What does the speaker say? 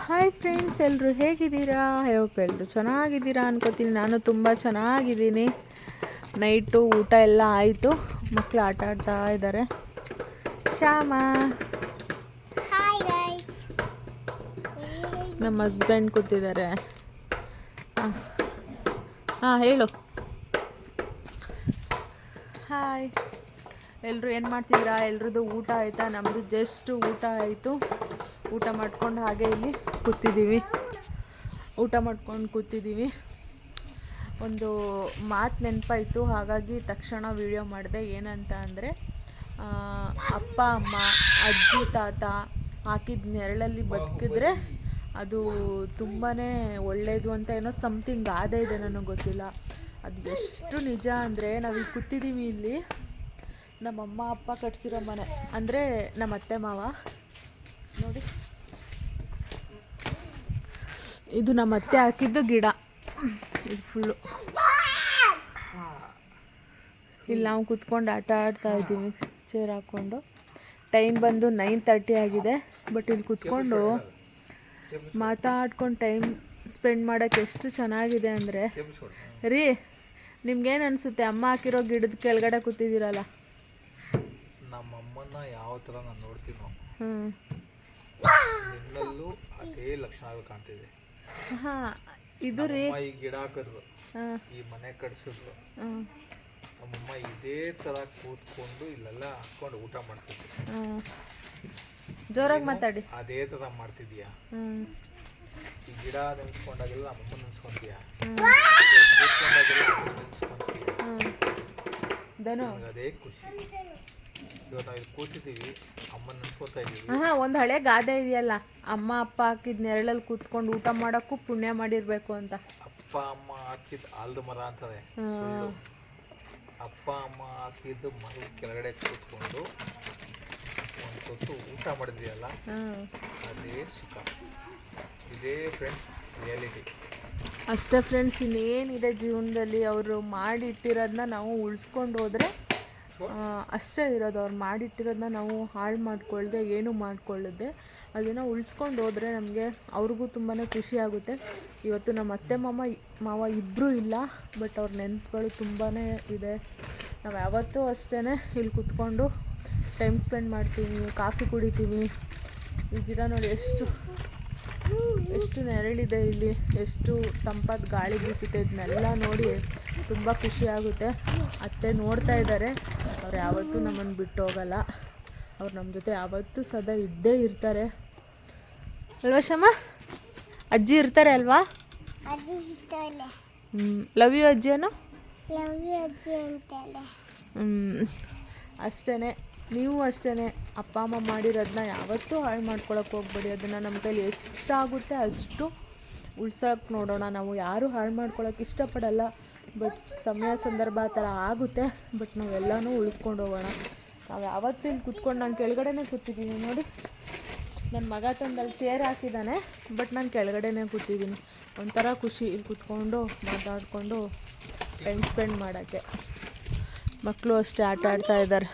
Hi friends, ಎಲ್ಲರೂ ಹೇಗಿದ್ದೀರಾ? Hope ಎಲ್ಲರೂ ಚೆನ್ನಾಗಿದ್ದೀರಾ ಅನ್ಕೋತೀನಿ. ನಾನು ತುಂಬ ಚೆನ್ನಾಗಿದ್ದೀನಿ. ನೈಟು ಊಟ ಎಲ್ಲ ಆಯಿತು. ಮಕ್ಕಳು ಆಟ ಆಡ್ತಾ ಇದ್ದಾರೆ. ಶ್ಯಾಮ, ನಮ್ಮ ಹಸ್ಬೆಂಡ್ ಕೂತಿದ್ದಾರೆ. ಹಾಂ ಹೇಳು. ಹಾಯ್, ಎಲ್ಲರೂ ಏನು ಮಾಡ್ತಿದ್ದೀರಾ? ಎಲ್ರದ್ದು ಊಟ ಆಯಿತಾ? ನಮ್ಮದು ಜಸ್ಟ್ ಊಟ ಆಯಿತು. ಊಟ ಮಾಡ್ಕೊಂಡು ಹಾಗೆ ಇಲ್ಲಿ ಕೂತಿದ್ದೀವಿ. ಒಂದು ಮಾತು ನೆನಪಾಯಿತು, ಹಾಗಾಗಿ ತಕ್ಷಣ ವಿಡಿಯೋ ಮಾಡಿದೆ. ಏನಂತ ಅಂದರೆ, ಅಪ್ಪ ಅಮ್ಮ, ಅಜ್ಜಿ ತಾತ ಹಾಕಿದ ನೆರಳಲ್ಲಿ ಬದುಕಿದ್ರೆ ಅದು ತುಂಬಾ ಒಳ್ಳೆಯದು ಅಂತ ಏನೋ ಸಮಥಿಂಗ್ ಗಾದೆ ಇದೆ, ನನಗೆ ಗೊತ್ತಿಲ್ಲ. ಅದು ಎಷ್ಟು ನಿಜ ಅಂದರೆ, ನಾವೀಗ ಕೂತಿದ್ದೀವಿ ಇಲ್ಲಿ. ನಮ್ಮಮ್ಮ ಅಪ್ಪ ಕಟ್ಸಿರೋ ಮನೆ ಅಂದರೆ ನಮ್ಮ ಅತ್ತೆ ಮಾವ. ನೋಡಿ, ಇದು ನಮ್ಮ ಅತ್ತೆ ಹಾಕಿದ್ದು ಗಿಡ. ಇದು ಫುಲ್ಲು ಇಲ್ಲಿ ನಾವು ಕೂತ್ಕೊಂಡು ಆಟ ಆಡ್ತಾ ಇದ್ದೀವಿ, ಚೇರ್ ಹಾಕ್ಕೊಂಡು. ಟೈಮ್ ಬಂದು 9:30 ಆಗಿದೆ. ಬಟ್ ಇಲ್ಲಿ ಕೂತ್ಕೊಂಡು ಮಾತಾಡ್ಕೊಂಡು ಟೈಮ್ ಸ್ಪೆಂಡ್ ಮಾಡೋಕ್ಕೆ ಎಷ್ಟು ಚೆನ್ನಾಗಿದೆ ಅಂದರೆ ರೀ, ನಿಮ್ಗೇನು ಅನಿಸುತ್ತೆ? ಅಮ್ಮ ಹಾಕಿರೋ ಗಿಡದ ಕೆಳಗಡೆ ಕೂತಿದ್ದೀರಲ್ಲ. ನಮ್ಮಮ್ಮನ ಯಾವ ಥರ ನಾನು ನೋಡ್ತೀನೋ ನಿನ್ನಲ್ಲೂ ಅದೇ ಲಕ್ಷಣಗಳು ಕಾಣ್ತಿದೆ. ಹಾಂ, ಇದು ರೀ, ಈ ಗಿಡ ಹಾಕಿದ್ರು, ಈ ಮನೆ ಕಟ್ಸಿದ್ರು, ನಮ್ಮಮ್ಮ ಇದೇ ಥರ ಕೂತ್ಕೊಂಡು ಇಲ್ಲೆಲ್ಲ ಹಾಕೊಂಡು ಊಟ ಮಾಡ್ತಿದ್ವಿ. ಜೋರಾಗಿ ಮಾತಾಡಿ. ಅದೇ ಥರ ಮಾಡ್ತಿದ್ಯಾ? ಈ ಗಿಡ ನೆನ್ಸ್ಕೊಂಡಾಗೆಲ್ಲ ನಮ್ಮಮ್ಮ ನೆನ್ಸ್ಕೊಂತೀಯಾ? ಅದೇ ಖುಷಿ. ಇವಾಗ ನಾವು ಇಲ್ಲಿ ಕೂತಿದ್ದೀವಿ, ಅಮ್ಮನ ನೆನ್ಸ್ಕೊತಾ ಇದ್ದೀವಿ. ಒಂದು ಹಳೆ ಗಾದೆ ಇದೆಯಲ್ಲ, ಅಮ್ಮ ಅಪ್ಪ ಹಾಕಿದ ನೆರಳಲ್ಲಿ ಕೂತ್ಕೊಂಡು ಊಟ ಮಾಡೋಕ್ಕೂ ಪುಣ್ಯ ಮಾಡಿರ್ಬೇಕು ಅಂತ. ಅಪ್ಪ ಅಮ್ಮ ಹಾಕಿದ ಆಲದ ಮರ ಅಂತಾರೆ. ಅಪ್ಪ ಅಮ್ಮ ಹಾಕಿದ್ದು ಮರದ ಕೆಳಗಡೆ ಕೂತ್ಕೊಂಡು ಒಂದು ಹೊತ್ತು ಊಟ ಮಾಡಿದ್ಯಲ್ಲ, ಅದೇ ಸುಖ. ಇದೇ ಫ್ರೆಂಡ್ಸ್ ರಿಯಾಲಿಟಿ. ಅಷ್ಟೇ ಫ್ರೆಂಡ್ಸ್, ಇನ್ನೇನಿದೆ ಜೀವನದಲ್ಲಿ. ಅವರು ಮಾಡಿಟ್ಟಿರೋದನ್ನ ನಾವು ಉಳಿಸ್ಕೊಂಡು ಹೋದರೆ ಅಷ್ಟೇ ಇರೋದು. ಅವ್ರು ಮಾಡಿಟ್ಟಿರೋದನ್ನ ನಾವು ಹಾಳು ಮಾಡ್ಕೊಳ್ದೆ, ಏನು ಮಾಡ್ಕೊಳ್ಳದೆ ಅದನ್ನು ಉಳಿಸ್ಕೊಂಡು ಹೋದರೆ ನಮಗೆ ಅವ್ರಿಗೂ ತುಂಬಾ ಖುಷಿ ಆಗುತ್ತೆ. ಇವತ್ತು ನಮ್ಮ ಅತ್ತೆ ಮಾವ ಇಬ್ಬರೂ ಇಲ್ಲ, ಬಟ್ ಅವ್ರ ನೆನಪುಗಳು ತುಂಬಾ ಇದೆ. ನಾವು ಯಾವತ್ತೂ ಅಷ್ಟೇ ಇಲ್ಲಿ ಕೂತ್ಕೊಂಡು ಟೈಮ್ ಸ್ಪೆಂಡ್ ಮಾಡ್ತೀವಿ, ಕಾಫಿ ಕುಡಿತೀವಿ. ಈ ಗಿಡ ನೋಡಿ ಎಷ್ಟು ನೆರಳಿದೆ ಇಲ್ಲಿ, ಎಷ್ಟು ತಂಪಾದ ಗಾಳಿ ಬೀಸುತ್ತೆ. ಇದನ್ನೆಲ್ಲ ನೋಡಿ ತುಂಬ ಖುಷಿ ಆಗುತ್ತೆ. ಅತ್ತೆ ನೋಡ್ತಾ ಇದ್ದಾರೆ. ಅವ್ರು ಯಾವತ್ತೂ ನಮ್ಮನ್ನು ಬಿಟ್ಟು ಹೋಗಲ್ಲ. ಅವ್ರು ನಮ್ಮ ಜೊತೆ ಯಾವತ್ತೂ ಸದಾ ಇದ್ದೇ ಇರ್ತಾರೆ ಅಲ್ವಾ ಶಮ್ಮ? ಅಜ್ಜಿ ಇರ್ತಾರೆ ಅಲ್ವಾ? ಲವ್ ಯು ಅಜ್ಜಿ ಅನ್ನೋ. ಅಷ್ಟೇ, ನೀವು ಅಷ್ಟೇ. ಅಪ್ಪ ಅಮ್ಮ ಮಾಡಿರೋದನ್ನ ಯಾವತ್ತೂ ಹಾಳು ಮಾಡ್ಕೊಳಕ್ಕೆ ಹೋಗ್ಬೇಡಿ. ಅದನ್ನು ನಮ್ಮ ಕೈಲಿ ಎಷ್ಟಾಗುತ್ತೆ ಅಷ್ಟು ಉಳ್ಸೋಕ್ಕೆ ನೋಡೋಣ. ನಾವು ಯಾರೂ ಹಾಳು ಮಾಡ್ಕೊಳಕ್ಕೆ ಇಷ್ಟಪಡಲ್ಲ, ಬಟ್ ಸಮಯ ಸಂದರ್ಭ ಆ ಥರ ಆಗುತ್ತೆ. ಬಟ್ ನಾವೆಲ್ಲನೂ ಉಳಿಸ್ಕೊಂಡು ಹೋಗೋಣ. ನಾವು ಯಾವತ್ತೂ ಇಲ್ಲಿ ಕೂತ್ಕೊಂಡು, ನಾನು ಕೆಳಗಡೆನೇ ಕೂತಿದ್ದೀನಿ ನೋಡಿ. ನನ್ನ ಮಗ ತಂದಲ್ಲಿ ಚೇರ್ ಹಾಕಿದ್ದಾನೆ, ಬಟ್ ನಾನು ಕೆಳಗಡೆನೇ ಕೂತಿದ್ದೀನಿ. ಒಂಥರ ಖುಷಿ ಇಲ್ಲಿ ಕೂತ್ಕೊಂಡು ಮಾತಾಡಿಕೊಂಡು ಟೈಮ್ ಸ್ಪೆಂಡ್ ಮಾಡೋಕ್ಕೆ. ಮಕ್ಕಳು ಅಷ್ಟೇ ಆಟ ಆಡ್ತಾ ಇದ್ದಾರೆ.